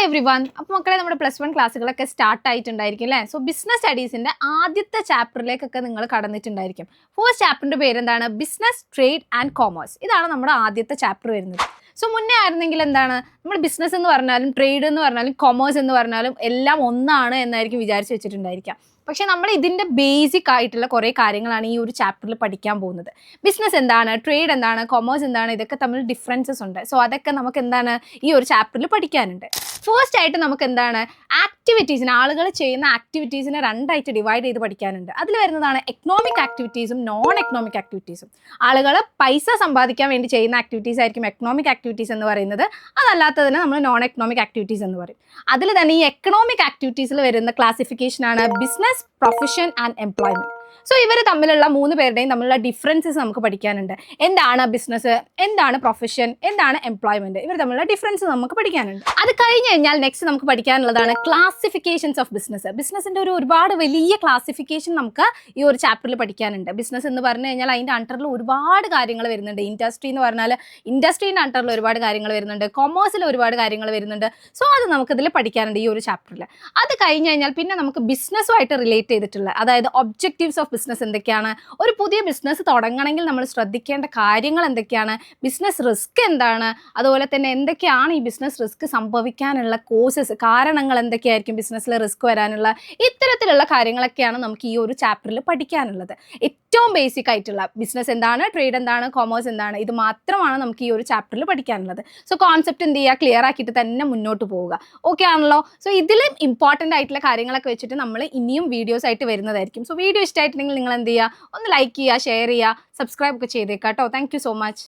Every one. അപ്പോൾ മക്കളെ നമ്മുടെ +1 ക്ലാസ്സുകളൊക്കെ സ്റ്റാർട്ട് ആയിട്ടുണ്ടായിരിക്കും അല്ലേ? സോ ബിസിനസ് സ്റ്റഡീസിൻ്റെ ആദ്യത്തെ ചാപ്റ്ററിലേക്കൊക്കെ നിങ്ങൾ കടന്നിട്ടുണ്ടായിരിക്കും. ഫസ്റ്റ് ചാപ്റ്ററിൻ്റെ പേരെന്താണ്? Business, trade and commerce. ഇതാണ് നമ്മുടെ ആദ്യത്തെ ചാപ്റ്റർ വരുന്നത്. സോ മുന്നേ ആയിരുന്നെങ്കിൽ എന്താണ്, നമ്മൾ ബിസിനസ് എന്ന് പറഞ്ഞാലും ട്രേഡ് എന്ന് പറഞ്ഞാലും കൊമേഴ്സ് എന്ന് പറഞ്ഞാലും എല്ലാം ഒന്നാണ് എന്നായിരിക്കും വിചാരിച്ച് വെച്ചിട്ടുണ്ടായിരിക്കാം. പക്ഷേ നമ്മൾ ഇതിൻ്റെ ബേസിക് ആയിട്ടുള്ള കുറേ കാര്യങ്ങളാണ് ഈ ഒരു ചാപ്റ്ററിൽ പഠിക്കാൻ പോകുന്നത്. ബിസിനസ് എന്താണ്, ട്രേഡ് എന്താണ്, കൊമേഴ്സ് എന്താണ്, ഇതൊക്കെ തമ്മിൽ ഡിഫറൻസസ് ഉണ്ട്. സോ അതൊക്കെ നമുക്ക് എന്താണ് ഈ ഒരു ചാപ്റ്ററിൽ പഠിക്കാനുണ്ട്. ഫസ്റ്റ് ആയിട്ട് നമുക്ക് എന്താണ് ആക്ടിവിറ്റീസിന്, ആളുകൾ ചെയ്യുന്ന ആക്ടിവിറ്റീസിനെ രണ്ടായിട്ട് ഡിവൈഡ് ചെയ്ത് പഠിക്കാനുണ്ട്. അതിൽ വരുന്നതാണ് എക്കണോമിക് ആക്ടിവിറ്റീസും നോൺ എക്കണോമിക് ആക്ടിവിറ്റീസും. ആളുകൾ പൈസ സമ്പാദിക്കാൻ വേണ്ടി ചെയ്യുന്ന ആക്ടിവിറ്റീസ് ആയിരിക്കും എക്കണോമിക് ആക്ടിവിറ്റീസ് എന്ന് പറയുന്നത്. അതല്ലാത്തതിനെ നമ്മൾ നോൺ എക്കണോമിക് ആക്ടിവിറ്റീസ് എന്ന് പറയും. അതിൽ തന്നെ ഈ എക്കണോമിക് ആക്ടിവിറ്റീസിൽ വരുന്ന ക്ലാസിഫിക്കേഷനാണ് business, profession and employment. So ഇവർ തമ്മിലുള്ള 3 പേരുടെയും തമ്മിലുള്ള ഡിഫറൻസസ് നമുക്ക് പഠിക്കാനുണ്ട്. എന്താണ് ബിസിനസ്, എന്താണ് പ്രൊഫഷൻ, എന്താണ് എംപ്ലോയ്മെന്റ്, ഇവർ തമ്മിലുള്ള ഡിഫറൻസ് നമുക്ക് പഠിക്കാനുണ്ട്. അത് കഴിഞ്ഞ് കഴിഞ്ഞാൽ നെക്സ്റ്റ് നമുക്ക് പഠിക്കാനുള്ളതാണ് ക്ലാസിഫിക്കേഷൻസ് ഓഫ് ബിസിനസ്. ബിസിനസിന്റെ ഒരുപാട് വലിയ ക്ലാസിഫിക്കേഷൻ നമുക്ക് ഈ ഒരു ചാപ്റ്ററിൽ പഠിക്കാനുണ്ട്. ബിസിനസ് എന്ന് പറഞ്ഞു കഴിഞ്ഞാൽ അതിൻ്റെ അണ്ടറിൽ ഒരുപാട് കാര്യങ്ങൾ വരുന്നുണ്ട്. ഇൻഡസ്ട്രി എന്ന് പറഞ്ഞാൽ ഇൻഡസ്ട്രീൻ്റെ അണ്ടറിൽ ഒരുപാട് കാര്യങ്ങൾ വരുന്നുണ്ട്. കൊമേഴ്സിൽ ഒരുപാട് കാര്യങ്ങൾ വരുന്നുണ്ട്. സോ അത് നമുക്കിതിൽ പഠിക്കാനുണ്ട് ഈ ഒരു ചാപ്റ്ററിൽ. അത് കഴിഞ്ഞ് കഴിഞ്ഞാൽ പിന്നെ നമുക്ക് ബിസിനസ്സുമായിട്ട് റിലേറ്റ് ചെയ്തിട്ടുള്ള, അതായത് ഒബ്ജക്റ്റീവ്സ് ഓഫ് ബിസിനസ് എന്തൊക്കെയാണ്, ഒരു പുതിയ ബിസിനസ് തുടങ്ങണമെങ്കിൽ നമ്മൾ ശ്രദ്ധിക്കേണ്ട കാര്യങ്ങൾ എന്തൊക്കെയാണ്, ബിസിനസ് റിസ്ക് എന്താണ്, അതുപോലെ തന്നെ എന്തൊക്കെയാണ് ഈ ബിസിനസ് റിസ്ക് സംഭവിക്കാനുള്ള കോസസ്, കാരണങ്ങൾ എന്തൊക്കെയായിരിക്കും ബിസിനസ്സിൽ റിസ്ക് വരാനുള്ള, ഇത്തരത്തിലുള്ള കാര്യങ്ങളൊക്കെയാണ് നമുക്ക് ഈ ഒരു ചാപ്റ്ററിൽ പഠിക്കാനുള്ളത്. ഏറ്റവും ബേസിക് ആയിട്ടുള്ള ബിസിനസ് എന്താണ്, ട്രേഡ് എന്താണ്, കൊമേഴ്സ് എന്താണ്, ഇത് മാത്രമാണ് നമുക്ക് ഈ ഒരു ചാപ്റ്ററിൽ പഠിക്കാനുള്ളത്. സോ കോൺസെപ്റ്റ് എന്ത് ചെയ്യുക, ക്ലിയർ ആക്കിയിട്ട് തന്നെ മുന്നോട്ട് പോവുക. ഓക്കെ ആണല്ലോ? സോ ഇതിലും ഇമ്പോർട്ടൻ്റ് ആയിട്ടുള്ള കാര്യങ്ങളൊക്കെ വെച്ചിട്ട് നമ്മൾ ഇനിയും വീഡിയോസ് ആയിട്ട് വരുന്നതായിരിക്കും. സോ വീഡിയോ ഇഷ്ടമായിട്ടുണ്ടെങ്കിൽ നിങ്ങൾ എന്ത് ചെയ്യുക, ഒന്ന് ലൈക്ക് ചെയ്യുക, ഷെയർ ചെയ്യുക, സബ്സ്ക്രൈബ് ഒക്കെ ചെയ്തേക്കാം കേട്ടോ. Thank you so much.